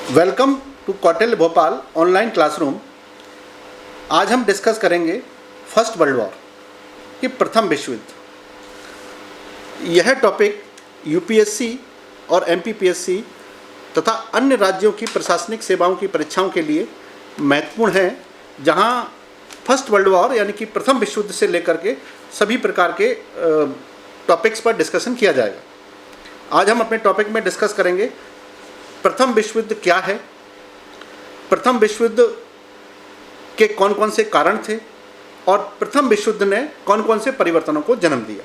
Welcome to Kautilya Bhopal online classroom. आज हम discuss करेंगे फर्स्ट वर्ल्ड वॉर कि प्रथम विश्व युद्ध। यह टॉपिक यूपीएससी और एमपीपीएससी तथा अन्य राज्यों की प्रशासनिक सेवाओं की परीक्षाओं के लिए महत्वपूर्ण है, जहां फर्स्ट वर्ल्ड वॉर यानी कि प्रथम विश्व युद्ध से लेकर के सभी प्रकार के टॉपिक्स पर डिस्कशन किया जाएगा। आज हम अपने टॉपिक में डिस्कस करेंगे प्रथम विश्व युद्ध क्या है, प्रथम विश्व युद्ध के कौन कौन से कारण थे और प्रथम विश्व युद्ध ने कौन कौन से परिवर्तनों को जन्म दिया।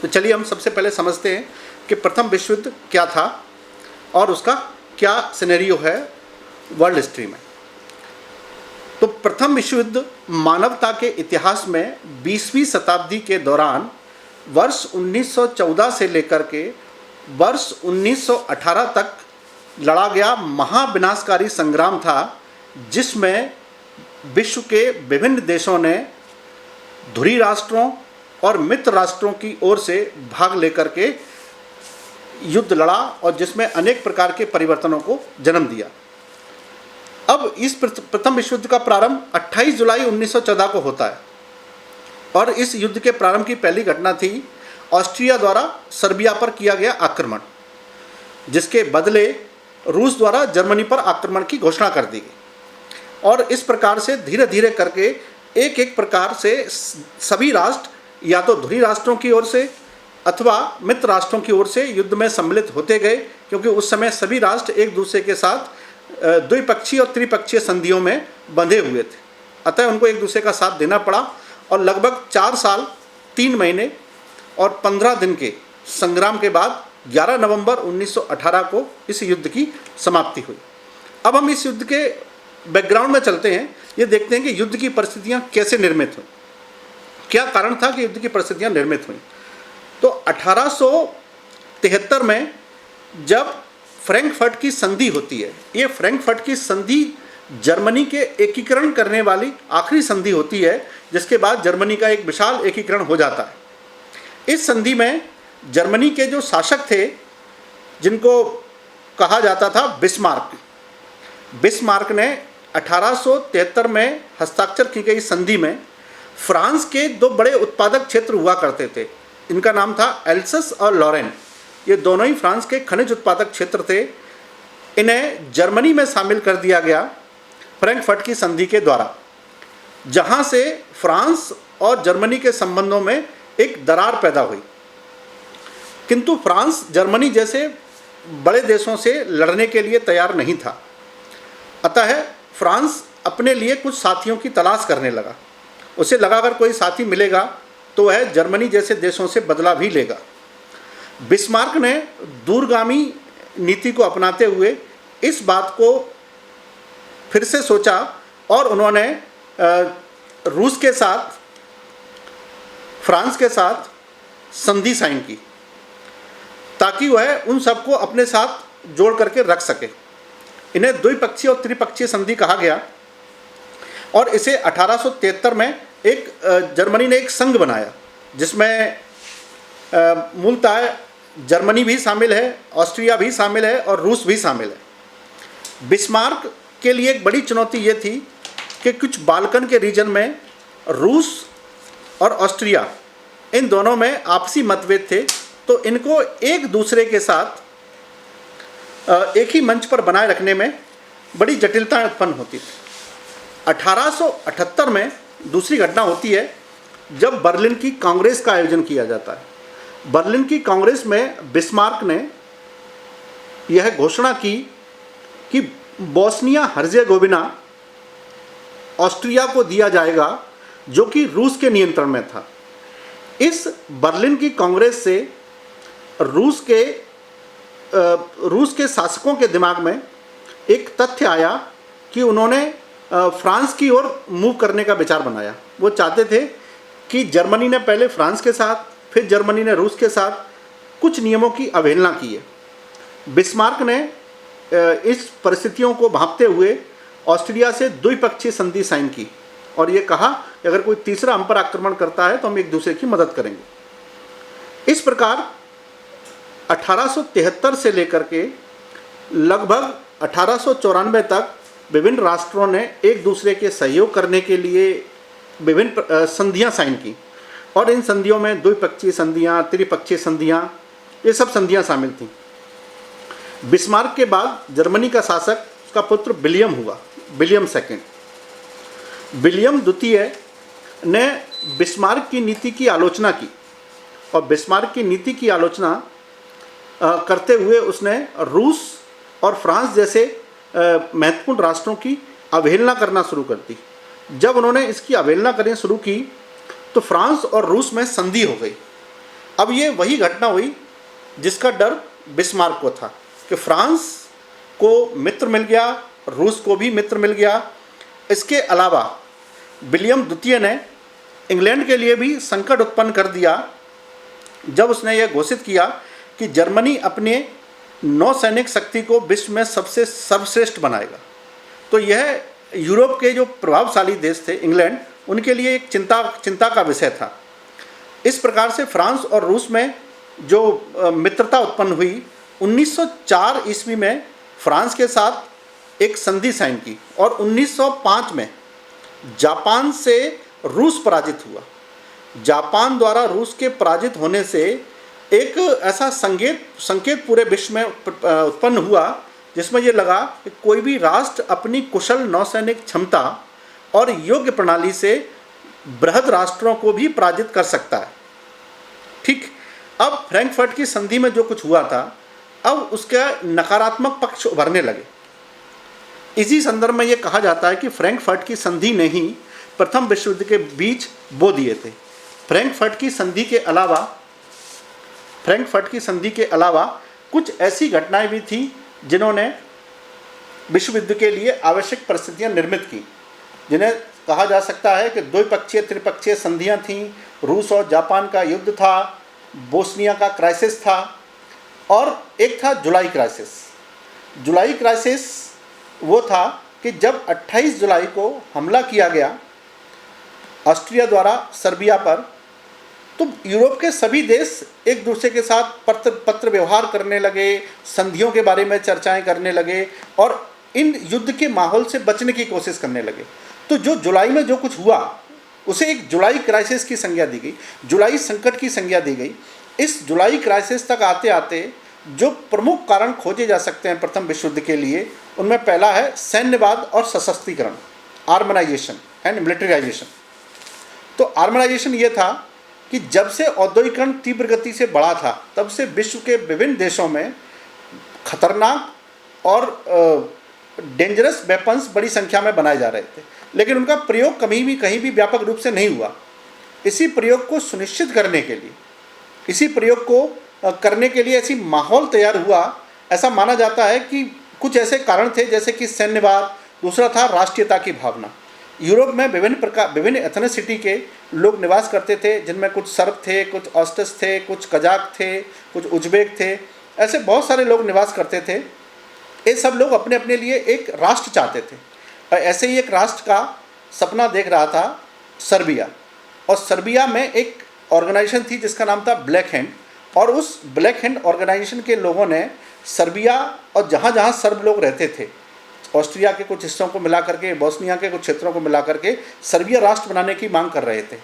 तो चलिए हम सबसे पहले समझते हैं कि प्रथम विश्व युद्ध क्या था और उसका क्या सिनेरियो है वर्ल्ड हिस्ट्री में। तो प्रथम विश्व युद्ध मानवता के इतिहास में 20वीं शताब्दी के दौरान वर्ष 1914 से लेकर के वर्ष 1918 तक लड़ा गया महाविनाशकारी संग्राम था, जिसमें विश्व के विभिन्न देशों ने धुरी राष्ट्रों और मित्र राष्ट्रों की ओर से भाग लेकर के युद्ध लड़ा और जिसमें अनेक प्रकार के परिवर्तनों को जन्म दिया। अब इस प्रथम विश्व युद्ध का प्रारंभ 28 जुलाई 1914 को होता है और इस युद्ध के प्रारंभ की पहली घटना थी ऑस्ट्रिया द्वारा सर्बिया पर किया गया आक्रमण, जिसके बदले रूस द्वारा जर्मनी पर आक्रमण की घोषणा कर दी गई। और इस प्रकार से धीरे धीरे करके एक एक प्रकार से सभी राष्ट्र या तो धुरी राष्ट्रों की ओर से अथवा मित्र राष्ट्रों की ओर से युद्ध में सम्मिलित होते गए, क्योंकि उस समय सभी राष्ट्र एक दूसरे के साथ द्विपक्षीय और त्रिपक्षीय संधियों में बंधे हुए थे। अतः उनको एक दूसरे का साथ देना पड़ा और लगभग 4 साल 3 महीने और 15 दिन के संग्राम के बाद 11 नवंबर 1918 को इस युद्ध की समाप्ति हुई। अब हम इस युद्ध के बैकग्राउंड में चलते हैं, ये देखते हैं कि युद्ध की परिस्थितियां कैसे निर्मित हुई, क्या कारण था कि युद्ध की परिस्थितियां निर्मित हुई। तो 1873 में जब फ्रैंकफर्ट की संधि होती है, ये फ्रैंकफर्ट की संधि जर्मनी के एकीकरण करने वाली आखिरी संधि होती है, जिसके बाद जर्मनी का एक विशाल एकीकरण हो जाता है। इस संधि में जर्मनी के जो शासक थे, जिनको कहा जाता था बिस्मार्क ने 1873 में हस्ताक्षर की गई संधि में फ्रांस के 2 बड़े उत्पादक क्षेत्र हुआ करते थे। इनका नाम था एल्सस और लॉरेन। ये दोनों ही फ्रांस के खनिज उत्पादक क्षेत्र थे। इन्हें जर्मनी में शामिल कर दिया गया फ्रैंकफर्ट की संधि के द्वारा, जहां से फ्रांस और जर्मनी के संबंधों में एक दरार पैदा हुई। किंतु फ्रांस जर्मनी जैसे बड़े देशों से लड़ने के लिए तैयार नहीं था। अतः फ्रांस अपने लिए कुछ साथियों की तलाश करने लगा। उसे लगा अगर कोई साथी मिलेगा तो वह जर्मनी जैसे देशों से बदला भी लेगा। बिस्मार्क ने दूरगामी नीति को अपनाते हुए इस बात को फिर से सोचा और उन्होंने रूस के साथ, फ्रांस के साथ संधि साइन की, ताकि वह उन सबको अपने साथ जोड़ करके रख सके। इन्हें द्विपक्षीय और त्रिपक्षीय संधि कहा गया और इसे 1873 में एक जर्मनी ने एक संघ बनाया, जिसमें मूलतः जर्मनी भी शामिल है, ऑस्ट्रिया भी शामिल है और रूस भी शामिल है। बिस्मार्क के लिए एक बड़ी चुनौती ये थी कि कुछ बाल्कन के रीजन में रूस और ऑस्ट्रिया, इन दोनों में आपसी मतभेद थे, तो इनको एक दूसरे के साथ एक ही मंच पर बनाए रखने में बड़ी जटिलता उत्पन्न होती थी। 1878 में दूसरी घटना होती है जब बर्लिन की कांग्रेस का आयोजन किया जाता है। बर्लिन की कांग्रेस में बिस्मार्क ने यह घोषणा की कि बोस्निया हर्जेगोविना ऑस्ट्रिया को दिया जाएगा, जो कि रूस के नियंत्रण में था। इस बर्लिन की कांग्रेस से रूस के शासकों के दिमाग में एक तथ्य आया कि उन्होंने फ्रांस की ओर मूव करने का विचार बनाया। वो चाहते थे कि जर्मनी ने पहले फ्रांस के साथ, फिर जर्मनी ने रूस के साथ कुछ नियमों की अवहेलना की है। बिस्मार्क ने इस परिस्थितियों को भांपते हुए ऑस्ट्रिया से द्विपक्षीय संधि साइन की और ये कहा कि अगर कोई तीसरा हम पर आक्रमण करता है तो हम एक दूसरे की मदद करेंगे। इस प्रकार 1873 से लेकर के लगभग 1894 तक विभिन्न राष्ट्रों ने एक दूसरे के सहयोग करने के लिए विभिन्न संधियां साइन की, और इन संधियों में द्विपक्षीय संधियां, त्रिपक्षीय संधियां, ये सब संधियां शामिल थीं। बिस्मार्क के बाद जर्मनी का शासक उसका पुत्र विलियम हुआ, विलियम सेकंड। विलियम द्वितीय ने बिस्मार्क की नीति की आलोचना की, और बिस्मार्क की नीति की आलोचना करते हुए उसने रूस और फ्रांस जैसे महत्वपूर्ण राष्ट्रों की अवहेलना करना शुरू कर दी। जब उन्होंने इसकी अवहेलना करनी शुरू की तो फ्रांस और रूस में संधि हो गई। अब ये वही घटना हुई जिसका डर बिस्मार्क को था कि फ्रांस को मित्र मिल गया, रूस को भी मित्र मिल गया। इसके अलावा विलियम द्वितीय ने इंग्लैंड के लिए भी संकट उत्पन्न कर दिया जब उसने यह घोषित किया कि जर्मनी अपने नौसैनिक शक्ति को विश्व में सबसे सर्वश्रेष्ठ बनाएगा। तो यह यूरोप के जो प्रभावशाली देश थे इंग्लैंड, उनके लिए एक चिंता का विषय था। इस प्रकार से फ्रांस और रूस में जो मित्रता उत्पन्न हुई, 1904 ईस्वी में फ्रांस के साथ एक संधि साइन की, और 1905 में जापान से रूस पराजित हुआ। जापान द्वारा रूस के पराजित होने से एक ऐसा संकेत पूरे विश्व में उत्पन्न हुआ जिसमें ये लगा कि कोई भी राष्ट्र अपनी कुशल नौसैनिक क्षमता और योग्य प्रणाली से बृहद राष्ट्रों को भी पराजित कर सकता है। ठीक, अब फ्रैंकफर्ट की संधि में जो कुछ हुआ था, अब उसका नकारात्मक पक्ष उभरने लगे। इसी संदर्भ में ये कहा जाता है कि फ्रैंकफर्ट की संधि ने ही प्रथम विश्व युद्ध के बीच बो दिए थे। फ्रैंकफर्ट की संधि के अलावा कुछ ऐसी घटनाएं भी थी जिन्होंने विश्व युद्ध के लिए आवश्यक परिस्थितियां निर्मित की, जिन्हें कहा जा सकता है कि द्विपक्षीय त्रिपक्षीय संधियां थीं। रूस और जापान का युद्ध था, बोस्निया का क्राइसिस था, और एक था जुलाई क्राइसिस। जुलाई क्राइसिस वो था कि जब 28 जुलाई को हमला किया गया ऑस्ट्रिया द्वारा सर्बिया पर, तो यूरोप के सभी देश एक दूसरे के साथ पत्र व्यवहार करने लगे, संधियों के बारे में चर्चाएं करने लगे, और इन युद्ध के माहौल से बचने की कोशिश करने लगे। तो जो जुलाई में जो कुछ हुआ उसे एक जुलाई क्राइसिस की संज्ञा दी गई, जुलाई संकट की संज्ञा दी गई। इस जुलाई क्राइसिस तक आते आते जो प्रमुख कारण खोजे जा सकते हैं प्रथम विश्व युद्ध के लिए, उनमें पहला है सैन्यवाद और सशस्त्रीकरण, आर्मनाइजेशन एंड मिलिटराइजेशन। तो आर्मनाइजेशन ये था कि जब से औद्योगिकरण तीव्र गति से बढ़ा था, तब से विश्व के विभिन्न देशों में खतरनाक और डेंजरस वेपन्स बड़ी संख्या में बनाए जा रहे थे, लेकिन उनका प्रयोग कहीं भी व्यापक रूप से नहीं हुआ। इसी प्रयोग को सुनिश्चित करने के लिए, इसी प्रयोग को करने के लिए ऐसी माहौल तैयार हुआ। ऐसा माना जाता है कि कुछ ऐसे कारण थे जैसे कि सैन्यवाद, दूसरा था राष्ट्रीयता की भावना। यूरोप में विभिन्न एथनिसिटी के लोग निवास करते थे, जिनमें कुछ सर्ब थे, कुछ ऑस्ट्रिच थे, कुछ कजाक थे, कुछ उज्बेक थे, ऐसे बहुत सारे लोग निवास करते थे। ये सब लोग अपने अपने लिए एक राष्ट्र चाहते थे, और ऐसे ही एक राष्ट्र का सपना देख रहा था सर्बिया। और सर्बिया में एक ऑर्गेनाइजेशन थी जिसका नाम था ब्लैक हैंड, और उस ब्लैक हैंड ऑर्गेनाइजेशन के लोगों ने सर्बिया और जहाँ जहाँ सर्ब लोग रहते थे, ऑस्ट्रिया के कुछ हिस्सों को मिला करके, बोस्निया के कुछ क्षेत्रों को मिला करके सर्बिया राष्ट्र बनाने की मांग कर रहे थे।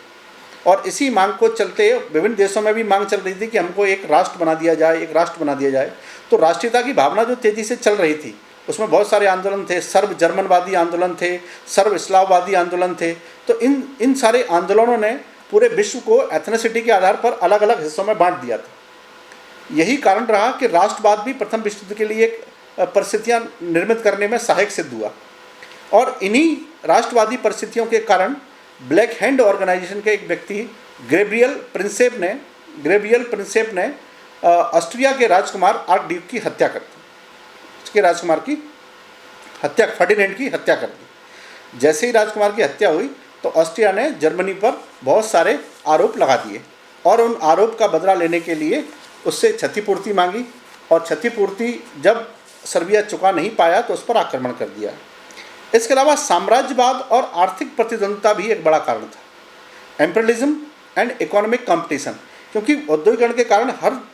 और इसी मांग को चलते विभिन्न देशों में भी मांग चल रही थी कि हमको एक राष्ट्र बना दिया जाए, एक राष्ट्र बना दिया जाए। तो राष्ट्रीयता की भावना जो तेज़ी से चल रही थी, उसमें बहुत सारे आंदोलन थे, सर्ब जर्मनवादी आंदोलन थे, सर्ब इस्लामवादी आंदोलन थे। तो इन सारे आंदोलनों ने पूरे विश्व को एथनिसिटी के आधार पर अलग अलग हिस्सों में बांट दिया था। यही कारण रहा कि राष्ट्रवाद भी प्रथम विश्व युद्ध के लिए एक परिस्थितियां निर्मित करने में सहायक सिद्ध हुआ। और इन्हीं राष्ट्रवादी परिस्थितियों के कारण ब्लैक हैंड ऑर्गेनाइजेशन के एक व्यक्ति ग्रेवियल प्रिंसेप ने ऑस्ट्रिया के राजकुमार आर्कड्यूक की हत्या कर दी। उसके राजकुमार की हत्या, फर्डिनेंड की हत्या कर दी। जैसे ही राजकुमार की हत्या हुई तो ऑस्ट्रिया ने जर्मनी पर बहुत सारे आरोप लगा दिए, और उन आरोप का बदला लेने के लिए उससे क्षतिपूर्ति मांगी, और क्षतिपूर्ति जब सर्बिया चुका नहीं पाया तो उस पर आक्रमण कर दिया। इसके अलावा साम्राज्यवाद और आर्थिक प्रतिद्वंद्विता भी एक बड़ा कारण था। एम्पीरियलिज्म एंड इकोनॉमिक कंपटीशन, क्योंकि औद्योगिकरण के कारण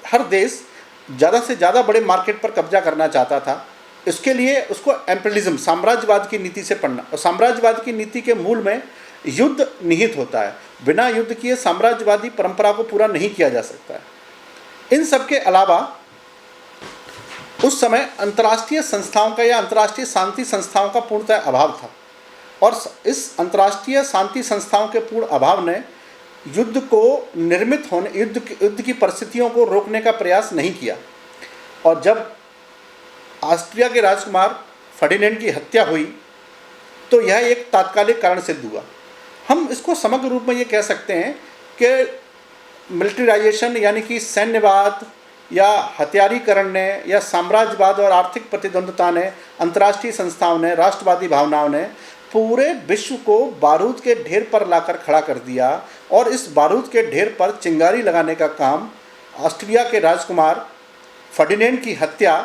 हर देश ज़्यादा से ज़्यादा बड़े मार्केट पर कब्जा करना चाहता था, इसके लिए उसको एम्पेरियलिज्म, साम्राज्यवाद की नीति से पढ़ना, और साम्राज्यवाद की नीति के मूल में युद्ध निहित होता है। बिना युद्ध किए साम्राज्यवादी परंपरा को पूरा नहीं किया जा सकता है। इन सब के अलावा उस समय अंतर्राष्ट्रीय संस्थाओं का या अंतर्राष्ट्रीय शांति संस्थाओं का पूर्णतः अभाव था, और इस अंतर्राष्ट्रीय शांति संस्थाओं के पूर्ण अभाव ने युद्ध को निर्मित होने, युद्ध की परिस्थितियों को रोकने का प्रयास नहीं किया। और जब ऑस्ट्रिया के राजकुमार फर्डिनेंड की हत्या हुई तो यह एक तात्कालिक कारण सिद्ध हुआ। हम इसको समग्र रूप में ये कह सकते हैं कि मिलिट्रीराइजेशन यानी कि सैन्यवाद या हथियारीकरण ने या साम्राज्यवाद और आर्थिक प्रतिद्वंद्विता ने, अंतर्राष्ट्रीय संस्थाओं ने, राष्ट्रवादी भावनाओं ने पूरे विश्व को बारूद के ढेर पर लाकर खड़ा कर दिया। और इस बारूद के ढेर पर चिंगारी लगाने का काम ऑस्ट्रिया के राजकुमार फर्डिनेंड की हत्या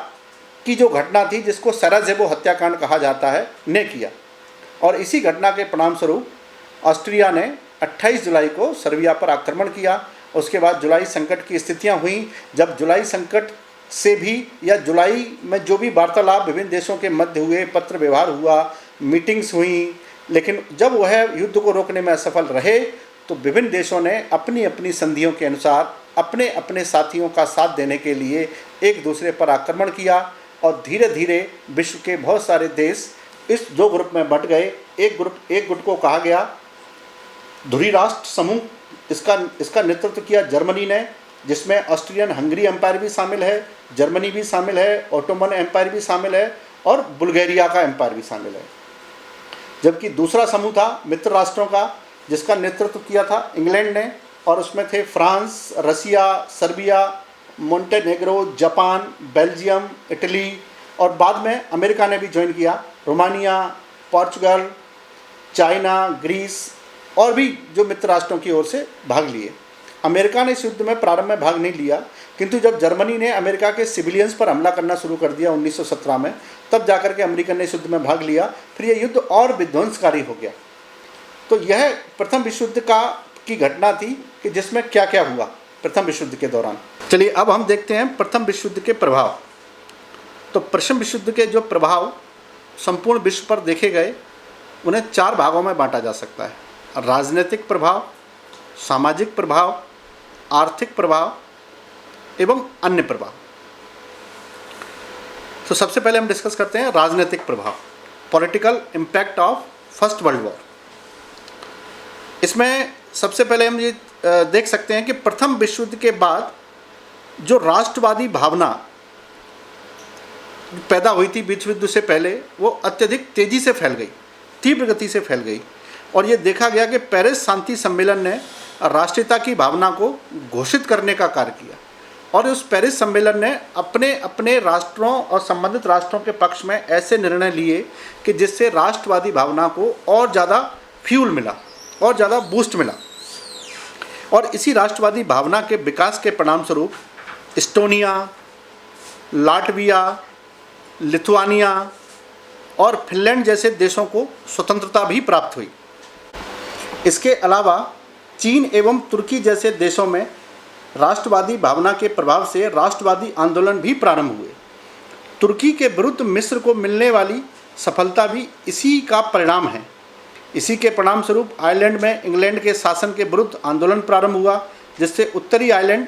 की जो घटना थी, जिसको सराजेवो हत्याकांड कहा जाता है, ने किया। और इसी घटना के परिणामस्वरूप ऑस्ट्रिया ने 28 जुलाई को सर्बिया पर आक्रमण किया। उसके बाद जुलाई संकट की स्थितियां हुई, जब जुलाई संकट से भी या जुलाई में जो भी वार्तालाप विभिन्न देशों के मध्य हुए, पत्र व्यवहार हुआ, मीटिंग्स हुई, लेकिन जब वह युद्ध को रोकने में असफल रहे तो विभिन्न देशों ने अपनी अपनी संधियों के अनुसार अपने अपने साथियों का साथ देने के लिए एक दूसरे पर आक्रमण किया। और धीरे धीरे विश्व के बहुत सारे देश इस दो ग्रुप में बंट गए। एक गुट को कहा गया धुरी राष्ट्र समूह। इसका नेतृत्व किया जर्मनी ने, जिसमें ऑस्ट्रियन हंगरी एम्पायर भी शामिल है, जर्मनी भी शामिल है, ओटोमन एम्पायर भी शामिल है और बुल्गारिया का एम्पायर भी शामिल है। जबकि दूसरा समूह था मित्र राष्ट्रों का, जिसका नेतृत्व किया था इंग्लैंड ने, और उसमें थे France, Russia, Serbia, Montenegro, Japan, Belgium, Italy, और बाद में अमेरिका ने भी ज्वाइन किया, रोमानिया, पोर्चुगल, चाइना, ग्रीस और भी जो मित्र राष्ट्रों की ओर से भाग लिए। अमेरिका ने इस युद्ध में प्रारंभ में भाग नहीं लिया, किंतु जब जर्मनी ने अमेरिका के सिविलियंस पर हमला करना शुरू कर दिया 1917 में, तब जाकर के अमेरिकन ने इस युद्ध में भाग लिया। फिर यह युद्ध और विध्वंसकारी हो गया। तो यह प्रथम विश्व युद्ध की घटना थी कि जिसमें क्या क्या हुआ प्रथम विश्व युद्ध के दौरान। चलिए अब हम देखते हैं प्रथम विश्व युद्ध के प्रभाव। तो प्रथम विश्व युद्ध के जो प्रभाव संपूर्ण विश्व पर देखे गए, उन्हें 4 भागों में बांटा जा सकता है: राजनीतिक प्रभाव, सामाजिक प्रभाव, आर्थिक प्रभाव एवं अन्य प्रभाव। तो सबसे पहले हम डिस्कस करते हैं राजनीतिक प्रभाव, political impact of first world war. इसमें सबसे पहले हम ये देख सकते हैं कि प्रथम विश्व युद्ध के बाद जो राष्ट्रवादी भावना पैदा हुई थी विश्व युद्ध से पहले, वो अत्यधिक तेजी से फैल गई, तीव्र गति से फैल गई। और ये देखा गया कि पेरिस शांति सम्मेलन ने राष्ट्रीयता की भावना को घोषित करने का कार्य किया, और उस पेरिस सम्मेलन ने अपने अपने राष्ट्रों और संबंधित राष्ट्रों के पक्ष में ऐसे निर्णय लिए कि जिससे राष्ट्रवादी भावना को और ज़्यादा फ्यूल मिला और ज़्यादा बूस्ट मिला। और इसी राष्ट्रवादी भावना के विकास के परिणामस्वरूप एस्टोनिया, लाटविया, लिथुआनिया और फिनलैंड जैसे देशों को स्वतंत्रता भी प्राप्त हुई। इसके अलावा चीन एवं तुर्की जैसे देशों में राष्ट्रवादी भावना के प्रभाव से राष्ट्रवादी आंदोलन भी प्रारंभ हुए। तुर्की के विरुद्ध मिस्र को मिलने वाली सफलता भी इसी का परिणाम है। इसी के परिणामस्वरूप आयरलैंड में इंग्लैंड के शासन के विरुद्ध आंदोलन प्रारंभ हुआ, जिससे उत्तरी आयरलैंड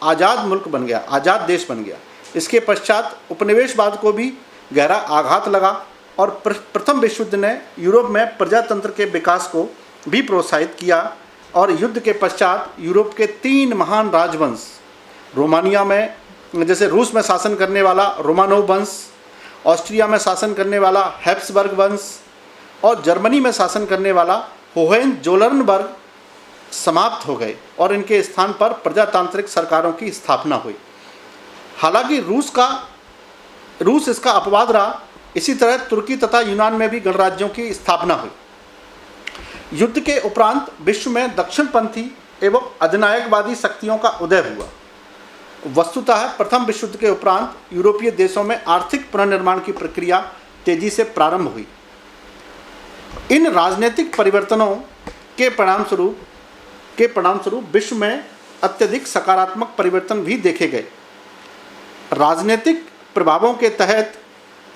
आज़ाद मुल्क बन गया, आज़ाद देश बन गया। इसके पश्चात उपनिवेशवाद को भी गहरा आघात लगा, और प्रथम विश्व युद्ध ने यूरोप में प्रजातंत्र के विकास को भी प्रोत्साहित किया। और युद्ध के पश्चात यूरोप के 3 महान राजवंश, रोमानिया में जैसे रूस में शासन करने वाला रोमानोव वंश, ऑस्ट्रिया में शासन करने वाला हैब्सबर्ग वंश और जर्मनी में शासन करने वाला होहेनजोलर्नबर्ग समाप्त हो गए, और इनके स्थान पर प्रजातांत्रिक सरकारों की स्थापना हुई। हालांकि रूस इसका अपवाद रहा। इसी तरह तुर्की तथा यूनान में भी गणराज्यों की स्थापना हुई। युद्ध के उपरांत विश्व में दक्षिणपंथी एवं अधिनायकवादी शक्तियों का उदय हुआ। वस्तुतः प्रथम विश्व युद्ध के उपरांत यूरोपीय देशों में आर्थिक पुनर्निर्माण की प्रक्रिया तेजी से प्रारंभ हुई। इन राजनीतिक परिवर्तनों के परिणामस्वरूप विश्व में अत्यधिक सकारात्मक परिवर्तन भी देखे गए। राजनीतिक प्रभावों के तहत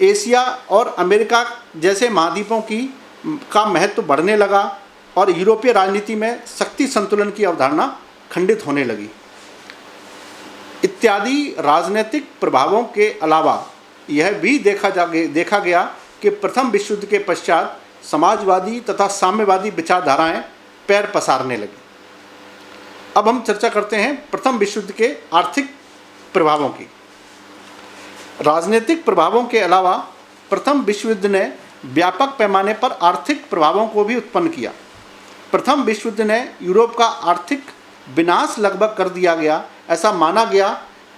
एशिया और अमेरिका जैसे महाद्वीपों का महत्व बढ़ने लगा और यूरोपीय राजनीति में शक्ति संतुलन की अवधारणा खंडित होने लगी। इत्यादि राजनीतिक प्रभावों के अलावा यह भी देखा गया कि प्रथम विश्व युद्ध के पश्चात समाजवादी तथा साम्यवादी विचारधाराएं पैर पसारने लगी। अब हम चर्चा करते हैं प्रथम विश्व युद्ध के आर्थिक प्रभावों की। राजनीतिक प्रभावों के अलावा प्रथम विश्व युद्ध ने व्यापक पैमाने पर आर्थिक प्रभावों को भी उत्पन्न किया। प्रथम विश्व युद्ध ने यूरोप का आर्थिक विनाश लगभग कर दिया गया। ऐसा माना गया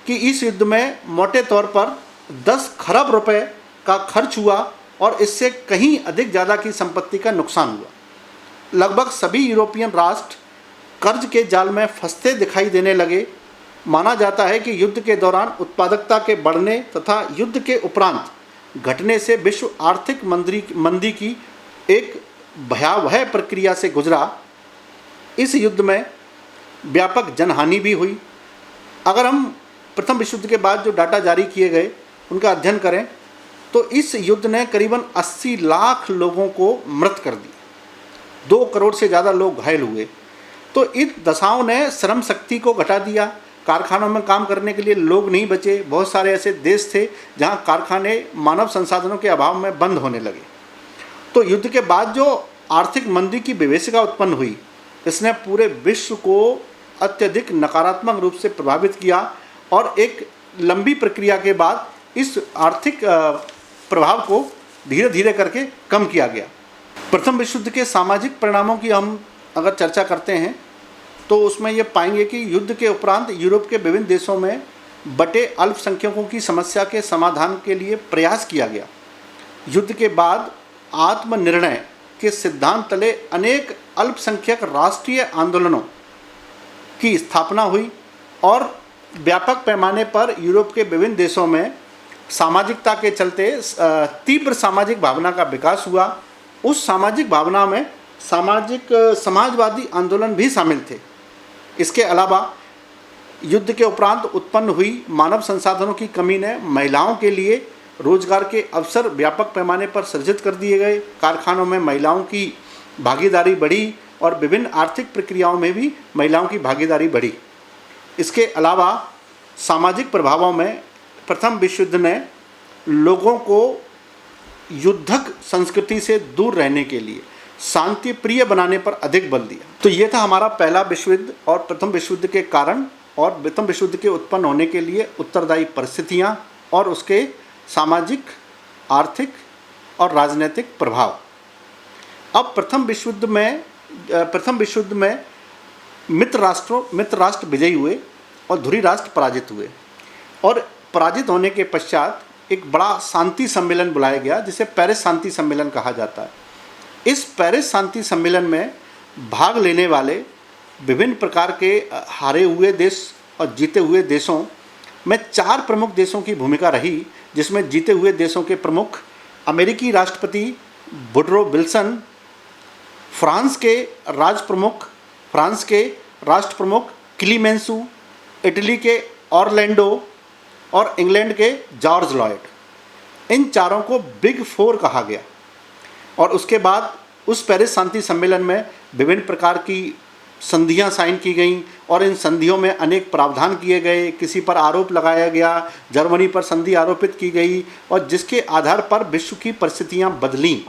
कि इस युद्ध में मोटे तौर पर 10 खरब रुपए का खर्च हुआ और इससे कहीं अधिक ज़्यादा की संपत्ति का नुकसान हुआ। लगभग सभी यूरोपियन राष्ट्र कर्ज के जाल में फंसते दिखाई देने लगे। माना जाता है कि युद्ध के दौरान उत्पादकता के बढ़ने तथा युद्ध के उपरांत घटने से विश्व आर्थिक मंदी की एक भयावह प्रक्रिया से गुजरा। इस युद्ध में व्यापक जनहानि भी हुई। अगर हम प्रथम विश्व युद्ध के बाद जो डाटा जारी किए गए उनका अध्ययन करें तो इस युद्ध ने करीबन 80 लाख लोगों को मृत कर दिया। 2 करोड़ से ज़्यादा लोग घायल हुए। तो इन दशाओं ने श्रम शक्ति को घटा दिया। कारखानों में काम करने के लिए लोग नहीं बचे। बहुत सारे ऐसे देश थे जहां कारखाने मानव संसाधनों के अभाव में बंद होने लगे। तो युद्ध के बाद जो आर्थिक मंदी की विभीषिका उत्पन्न हुई, इसने पूरे विश्व को अत्यधिक नकारात्मक रूप से प्रभावित किया और एक लंबी प्रक्रिया के बाद इस आर्थिक प्रभाव को धीरे धीरे करके कम किया गया। प्रथम विश्व युद्ध के सामाजिक परिणामों की हम अगर चर्चा करते हैं तो उसमें ये पाएंगे कि युद्ध के उपरांत यूरोप के विभिन्न देशों में बटे अल्पसंख्यकों की समस्या के समाधान के लिए प्रयास किया गया। युद्ध के बाद आत्मनिर्णय के सिद्धांत तले अनेक अल्पसंख्यक राष्ट्रीय आंदोलनों की स्थापना हुई और व्यापक पैमाने पर यूरोप के विभिन्न देशों में सामाजिकता के चलते तीव्र सामाजिक भावना का विकास हुआ। उस सामाजिक भावना में समाजवादी आंदोलन भी शामिल थे। इसके अलावा युद्ध के उपरांत उत्पन्न हुई मानव संसाधनों की कमी ने महिलाओं के लिए रोजगार के अवसर व्यापक पैमाने पर सृजित कर दिए गए। कारखानों में महिलाओं की भागीदारी बढ़ी और विभिन्न आर्थिक प्रक्रियाओं में भी महिलाओं की भागीदारी बढ़ी। इसके अलावा सामाजिक प्रभावों में प्रथम विश्व युद्ध ने लोगों को युद्धक संस्कृति से दूर रहने के लिए शांति प्रिय बनाने पर अधिक बल दिया। तो ये था हमारा पहला विश्व युद्ध और प्रथम विश्व युद्ध के कारण और प्रथम विश्व युद्ध के उत्पन्न होने के लिए उत्तरदायी परिस्थितियाँ और उसके सामाजिक, आर्थिक और राजनीतिक प्रभाव। अब प्रथम विश्व युद्ध में मित्र राष्ट्र विजयी हुए और धुरी राष्ट्र पराजित हुए और पराजित होने के पश्चात एक बड़ा शांति सम्मेलन बुलाया गया जिसे पेरिस शांति सम्मेलन कहा जाता है। इस पेरिस शांति सम्मेलन में भाग लेने वाले विभिन्न प्रकार के हारे हुए देश और जीते हुए देशों में 4 प्रमुख देशों की भूमिका रही, जिसमें जीते हुए देशों के प्रमुख अमेरिकी राष्ट्रपति वुडरो विल्सन, फ्रांस के राष्ट्र प्रमुख क्लीमेंसू, इटली के ऑरलैंडो और इंग्लैंड के जॉर्ज लॉयड। इन चारों को बिग 4 कहा गया। और उसके बाद उस पेरिस शांति सम्मेलन में विभिन्न प्रकार की संधियां साइन की गईं और इन संधियों में अनेक प्रावधान किए गए। किसी पर आरोप लगाया गया, जर्मनी पर संधि आरोपित की गई और जिसके आधार पर विश्व की परिस्थितियां बदलीं,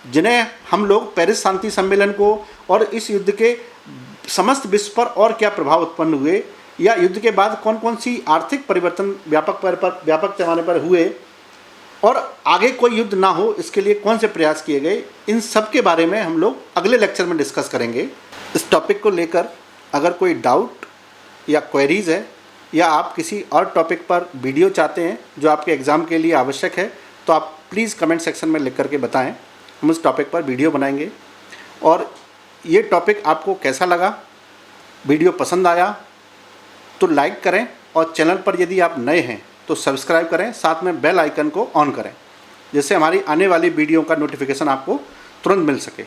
जिन्हें हम लोग पेरिस शांति सम्मेलन को और इस युद्ध के समस्त विश्व पर और क्या प्रभाव उत्पन्न हुए या युद्ध के बाद कौन कौन सी आर्थिक परिवर्तन व्यापक पैमाने पर हुए और आगे कोई युद्ध ना हो इसके लिए कौन से प्रयास किए गए, इन सब के बारे में हम लोग अगले लेक्चर में डिस्कस करेंगे। इस टॉपिक को लेकर अगर कोई डाउट या क्वेरीज़ है या आप किसी और टॉपिक पर वीडियो चाहते हैं जो आपके एग्ज़ाम के लिए आवश्यक है तो आप प्लीज़ कमेंट सेक्शन में लिख करके बताएं। हम उस टॉपिक पर वीडियो बनाएंगे। और ये टॉपिक आपको कैसा लगा, वीडियो पसंद आया तो लाइक करें और चैनल पर यदि आप नए हैं तो सब्सक्राइब करें, साथ में बेल आइकन को ऑन करें जिससे हमारी आने वाली वीडियो का नोटिफिकेशन आपको तुरंत मिल सके।